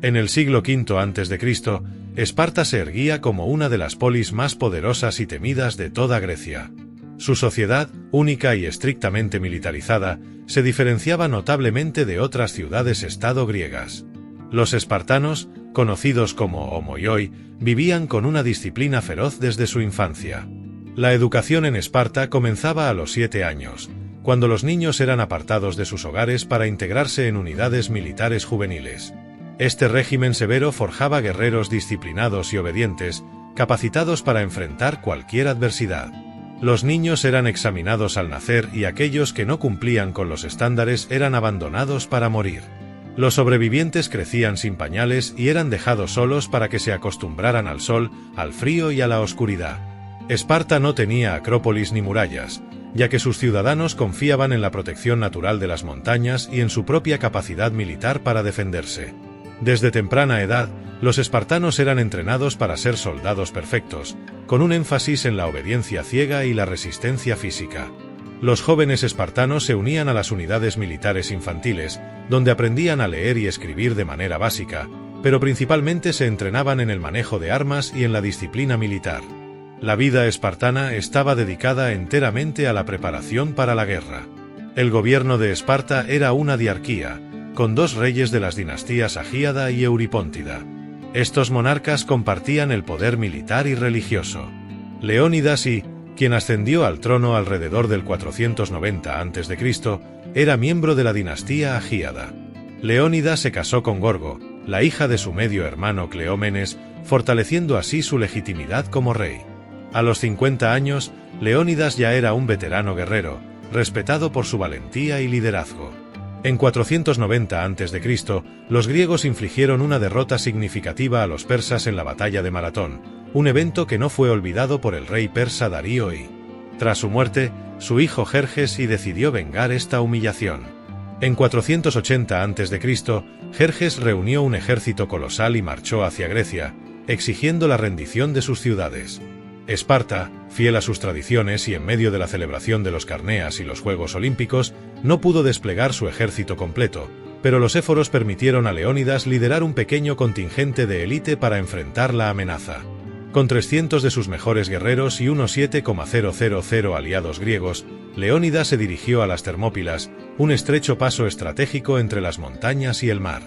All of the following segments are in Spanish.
En el siglo V a.C., Esparta se erguía como una de las polis más poderosas y temidas de toda Grecia. Su sociedad, única y estrictamente militarizada, se diferenciaba notablemente de otras ciudades-estado griegas. Los espartanos, conocidos como homoioi, vivían con una disciplina feroz desde su infancia. La educación en Esparta comenzaba a los 7 años, cuando los niños eran apartados de sus hogares para integrarse en unidades militares juveniles. Este régimen severo forjaba guerreros disciplinados y obedientes, capacitados para enfrentar cualquier adversidad. Los niños eran examinados al nacer y aquellos que no cumplían con los estándares eran abandonados para morir. Los sobrevivientes crecían sin pañales y eran dejados solos para que se acostumbraran al sol, al frío y a la oscuridad. Esparta no tenía acrópolis ni murallas, ya que sus ciudadanos confiaban en la protección natural de las montañas y en su propia capacidad militar para defenderse. Desde temprana edad, los espartanos eran entrenados para ser soldados perfectos, con un énfasis en la obediencia ciega y la resistencia física. Los jóvenes espartanos se unían a las unidades militares infantiles, donde aprendían a leer y escribir de manera básica, pero principalmente se entrenaban en el manejo de armas y en la disciplina militar. La vida espartana estaba dedicada enteramente a la preparación para la guerra. El gobierno de Esparta era una diarquía, con 2 reyes de las dinastías Agíada y Euripóntida. Estos monarcas compartían el poder militar y religioso. Leónidas I, quien ascendió al trono alrededor del 490 a.C., era miembro de la dinastía Agíada. Leónidas se casó con Gorgo, la hija de su medio hermano Cleómenes, fortaleciendo así su legitimidad como rey. A los 50 años, Leónidas ya era un veterano guerrero, respetado por su valentía y liderazgo. En 490 a.C., los griegos infligieron una derrota significativa a los persas en la batalla de Maratón, un evento que no fue olvidado por el rey persa Darío I. Tras su muerte, su hijo Jerjes I decidió vengar esta humillación. En 480 a.C., Jerjes reunió un ejército colosal y marchó hacia Grecia, exigiendo la rendición de sus ciudades. Esparta, fiel a sus tradiciones y en medio de la celebración de los Carneas y los Juegos Olímpicos, no pudo desplegar su ejército completo, pero los éforos permitieron a Leónidas liderar un pequeño contingente de élite para enfrentar la amenaza. Con 300 de sus mejores guerreros y unos 7,000 aliados griegos, Leónidas se dirigió a las Termópilas, un estrecho paso estratégico entre las montañas y el mar.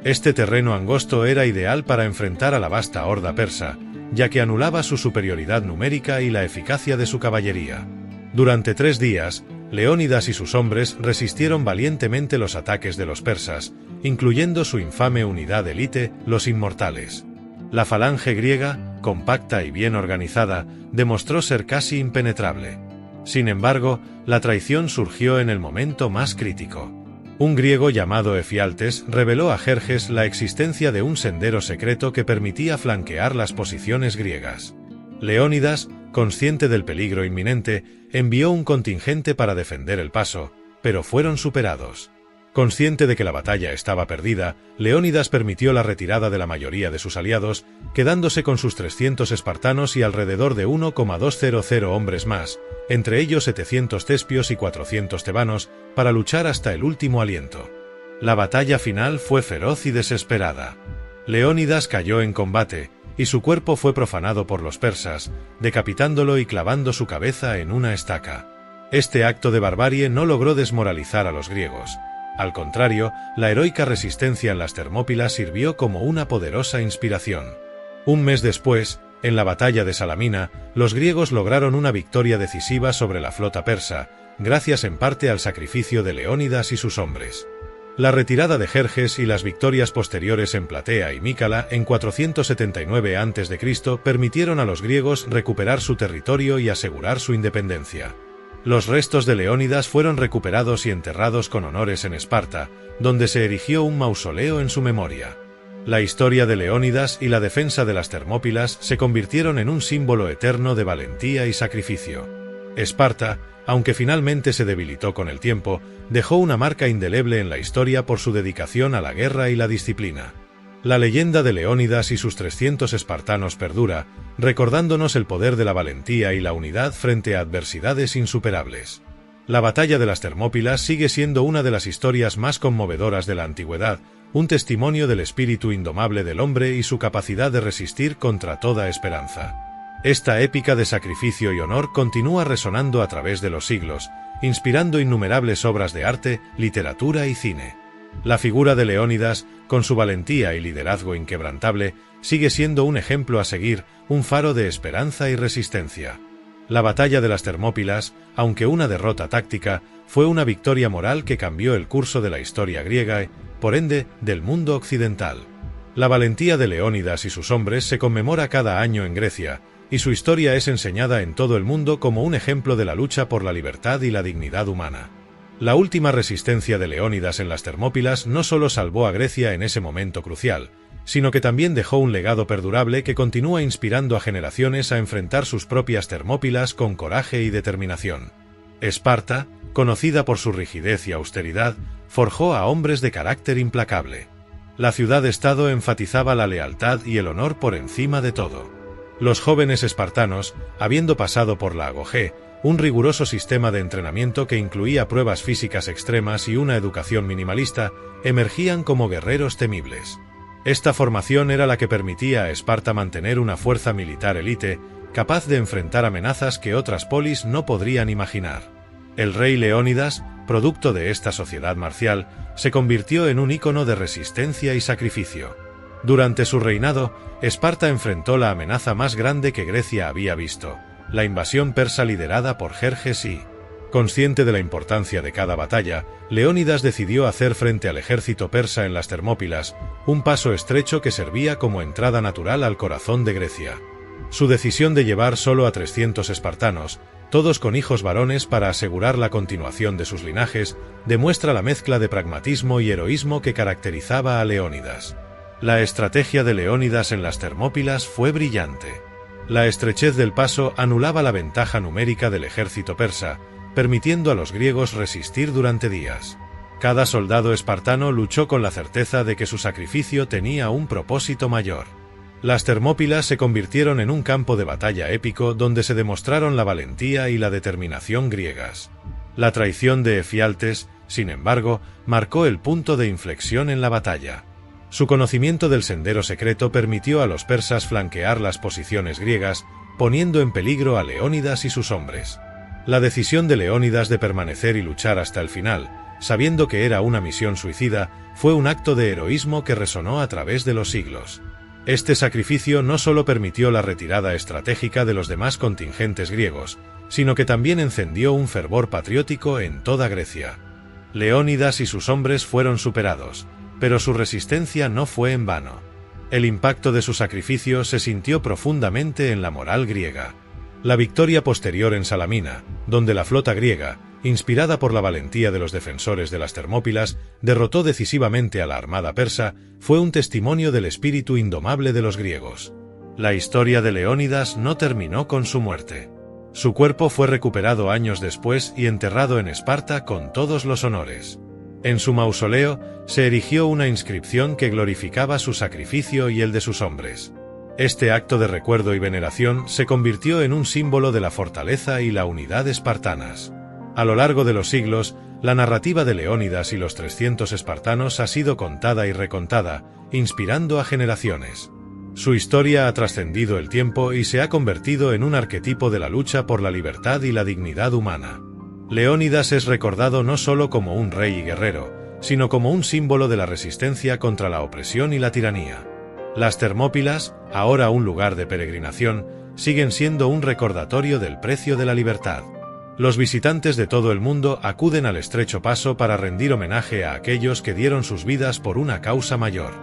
Este terreno angosto era ideal para enfrentar a la vasta horda persa, ya que anulaba su superioridad numérica y la eficacia de su caballería. Durante 3 días, Leónidas y sus hombres resistieron valientemente los ataques de los persas, incluyendo su infame unidad élite, los Inmortales. La falange griega, compacta y bien organizada, demostró ser casi impenetrable. Sin embargo, la traición surgió en el momento más crítico. Un griego llamado Efialtes reveló a Jerjes la existencia de un sendero secreto que permitía flanquear las posiciones griegas. Leónidas, consciente del peligro inminente, envió un contingente para defender el paso, pero fueron superados. Consciente de que la batalla estaba perdida, Leónidas permitió la retirada de la mayoría de sus aliados, quedándose con sus 300 espartanos y alrededor de 1,200 hombres más, entre ellos 700 tespios y 400 tebanos, para luchar hasta el último aliento. La batalla final fue feroz y desesperada. Leónidas cayó en combate, y su cuerpo fue profanado por los persas, decapitándolo y clavando su cabeza en una estaca. Este acto de barbarie no logró desmoralizar a los griegos. Al contrario, la heroica resistencia en las Termópilas sirvió como una poderosa inspiración. Un mes después, en la batalla de Salamina, los griegos lograron una victoria decisiva sobre la flota persa, gracias en parte al sacrificio de Leónidas y sus hombres. La retirada de Jerjes y las victorias posteriores en Platea y Mícala en 479 a.C. permitieron a los griegos recuperar su territorio y asegurar su independencia. Los restos de Leónidas fueron recuperados y enterrados con honores en Esparta, donde se erigió un mausoleo en su memoria. La historia de Leónidas y la defensa de las Termópilas se convirtieron en un símbolo eterno de valentía y sacrificio. Esparta, aunque finalmente se debilitó con el tiempo, dejó una marca indeleble en la historia por su dedicación a la guerra y la disciplina. La leyenda de Leónidas y sus 300 espartanos perdura, recordándonos el poder de la valentía y la unidad frente a adversidades insuperables. La batalla de las Termópilas sigue siendo una de las historias más conmovedoras de la antigüedad, un testimonio del espíritu indomable del hombre y su capacidad de resistir contra toda esperanza. Esta épica de sacrificio y honor continúa resonando a través de los siglos, inspirando innumerables obras de arte, literatura y cine. La figura de Leónidas, con su valentía y liderazgo inquebrantable, sigue siendo un ejemplo a seguir, un faro de esperanza y resistencia. La batalla de las Termópilas, aunque una derrota táctica, fue una victoria moral que cambió el curso de la historia griega y, por ende, del mundo occidental. La valentía de Leónidas y sus hombres se conmemora cada año en Grecia, y su historia es enseñada en todo el mundo como un ejemplo de la lucha por la libertad y la dignidad humana. La última resistencia de Leónidas en las Termópilas no solo salvó a Grecia en ese momento crucial, sino que también dejó un legado perdurable que continúa inspirando a generaciones a enfrentar sus propias Termópilas con coraje y determinación. Esparta, conocida por su rigidez y austeridad, forjó a hombres de carácter implacable. La ciudad-estado enfatizaba la lealtad y el honor por encima de todo. Los jóvenes espartanos, habiendo pasado por la agogé, un riguroso sistema de entrenamiento que incluía pruebas físicas extremas y una educación minimalista, emergían como guerreros temibles. Esta formación era la que permitía a Esparta mantener una fuerza militar élite, capaz de enfrentar amenazas que otras polis no podrían imaginar. El rey Leónidas, producto de esta sociedad marcial, se convirtió en un ícono de resistencia y sacrificio. Durante su reinado, Esparta enfrentó la amenaza más grande que Grecia había visto, la invasión persa liderada por Jerjes y, consciente de la importancia de cada batalla, Leónidas decidió hacer frente al ejército persa en las Termópilas, un paso estrecho que servía como entrada natural al corazón de Grecia. Su decisión de llevar solo a 300 espartanos, todos con hijos varones para asegurar la continuación de sus linajes, demuestra la mezcla de pragmatismo y heroísmo que caracterizaba a Leónidas. La estrategia de Leónidas en las Termópilas fue brillante. La estrechez del paso anulaba la ventaja numérica del ejército persa, permitiendo a los griegos resistir durante días. Cada soldado espartano luchó con la certeza de que su sacrificio tenía un propósito mayor. Las Termópilas se convirtieron en un campo de batalla épico donde se demostraron la valentía y la determinación griegas. La traición de Efialtes, sin embargo, marcó el punto de inflexión en la batalla. Su conocimiento del sendero secreto permitió a los persas flanquear las posiciones griegas, poniendo en peligro a Leónidas y sus hombres. La decisión de Leónidas de permanecer y luchar hasta el final, sabiendo que era una misión suicida, fue un acto de heroísmo que resonó a través de los siglos. Este sacrificio no solo permitió la retirada estratégica de los demás contingentes griegos, sino que también encendió un fervor patriótico en toda Grecia. Leónidas y sus hombres fueron superados, pero su resistencia no fue en vano. El impacto de su sacrificio se sintió profundamente en la moral griega. La victoria posterior en Salamina, donde la flota griega, inspirada por la valentía de los defensores de las Termópilas, derrotó decisivamente a la armada persa, fue un testimonio del espíritu indomable de los griegos. La historia de Leónidas no terminó con su muerte. Su cuerpo fue recuperado años después y enterrado en Esparta con todos los honores. En su mausoleo se erigió una inscripción que glorificaba su sacrificio y el de sus hombres. Este acto de recuerdo y veneración se convirtió en un símbolo de la fortaleza y la unidad espartanas. A lo largo de los siglos, la narrativa de Leónidas y los 300 espartanos ha sido contada y recontada, inspirando a generaciones. Su historia ha trascendido el tiempo y se ha convertido en un arquetipo de la lucha por la libertad y la dignidad humana. Leónidas es recordado no solo como un rey y guerrero, sino como un símbolo de la resistencia contra la opresión y la tiranía. Las Termópilas, ahora un lugar de peregrinación, siguen siendo un recordatorio del precio de la libertad. Los visitantes de todo el mundo acuden al estrecho paso para rendir homenaje a aquellos que dieron sus vidas por una causa mayor.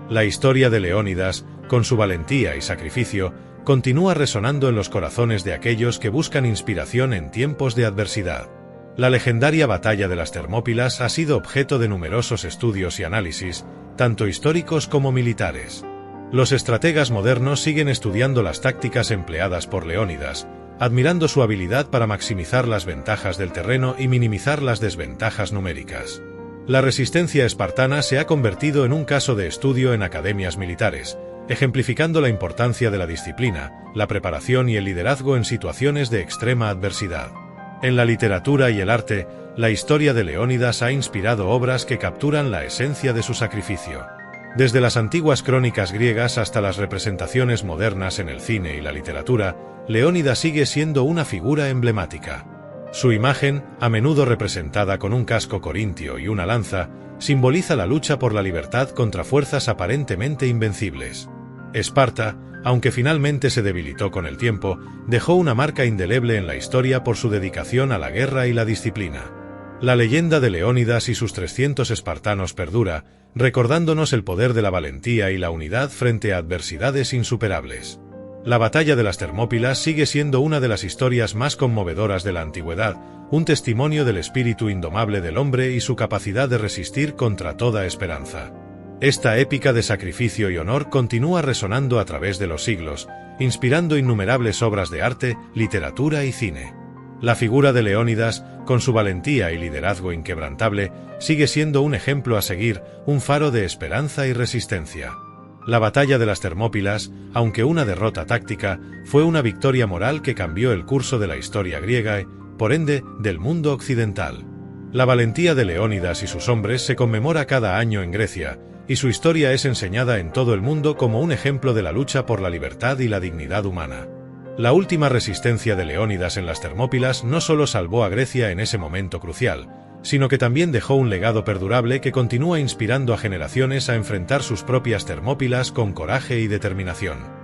La historia de Leónidas, con su valentía y sacrificio, continúa resonando en los corazones de aquellos que buscan inspiración en tiempos de adversidad. La legendaria batalla de las Termópilas ha sido objeto de numerosos estudios y análisis, tanto históricos como militares. Los estrategas modernos siguen estudiando las tácticas empleadas por Leónidas, admirando su habilidad para maximizar las ventajas del terreno y minimizar las desventajas numéricas. La resistencia espartana se ha convertido en un caso de estudio en academias militares, ejemplificando la importancia de la disciplina, la preparación y el liderazgo en situaciones de extrema adversidad. En la literatura y el arte, la historia de Leónidas ha inspirado obras que capturan la esencia de su sacrificio. Desde las antiguas crónicas griegas hasta las representaciones modernas en el cine y la literatura, Leónidas sigue siendo una figura emblemática. Su imagen, a menudo representada con un casco corintio y una lanza, simboliza la lucha por la libertad contra fuerzas aparentemente invencibles. Esparta, aunque finalmente se debilitó con el tiempo, dejó una marca indeleble en la historia por su dedicación a la guerra y la disciplina. La leyenda de Leónidas y sus 300 espartanos perdura, recordándonos el poder de la valentía y la unidad frente a adversidades insuperables. La batalla de las Termópilas sigue siendo una de las historias más conmovedoras de la antigüedad, un testimonio del espíritu indomable del hombre y su capacidad de resistir contra toda esperanza. Esta épica de sacrificio y honor continúa resonando a través de los siglos, inspirando innumerables obras de arte, literatura y cine. La figura de Leónidas, con su valentía y liderazgo inquebrantable, sigue siendo un ejemplo a seguir, un faro de esperanza y resistencia. La batalla de las Termópilas, aunque una derrota táctica, fue una victoria moral que cambió el curso de la historia griega y, por ende, del mundo occidental. La valentía de Leónidas y sus hombres se conmemora cada año en Grecia, y su historia es enseñada en todo el mundo como un ejemplo de la lucha por la libertad y la dignidad humana. La última resistencia de Leónidas en las Termópilas no solo salvó a Grecia en ese momento crucial, sino que también dejó un legado perdurable que continúa inspirando a generaciones a enfrentar sus propias Termópilas con coraje y determinación.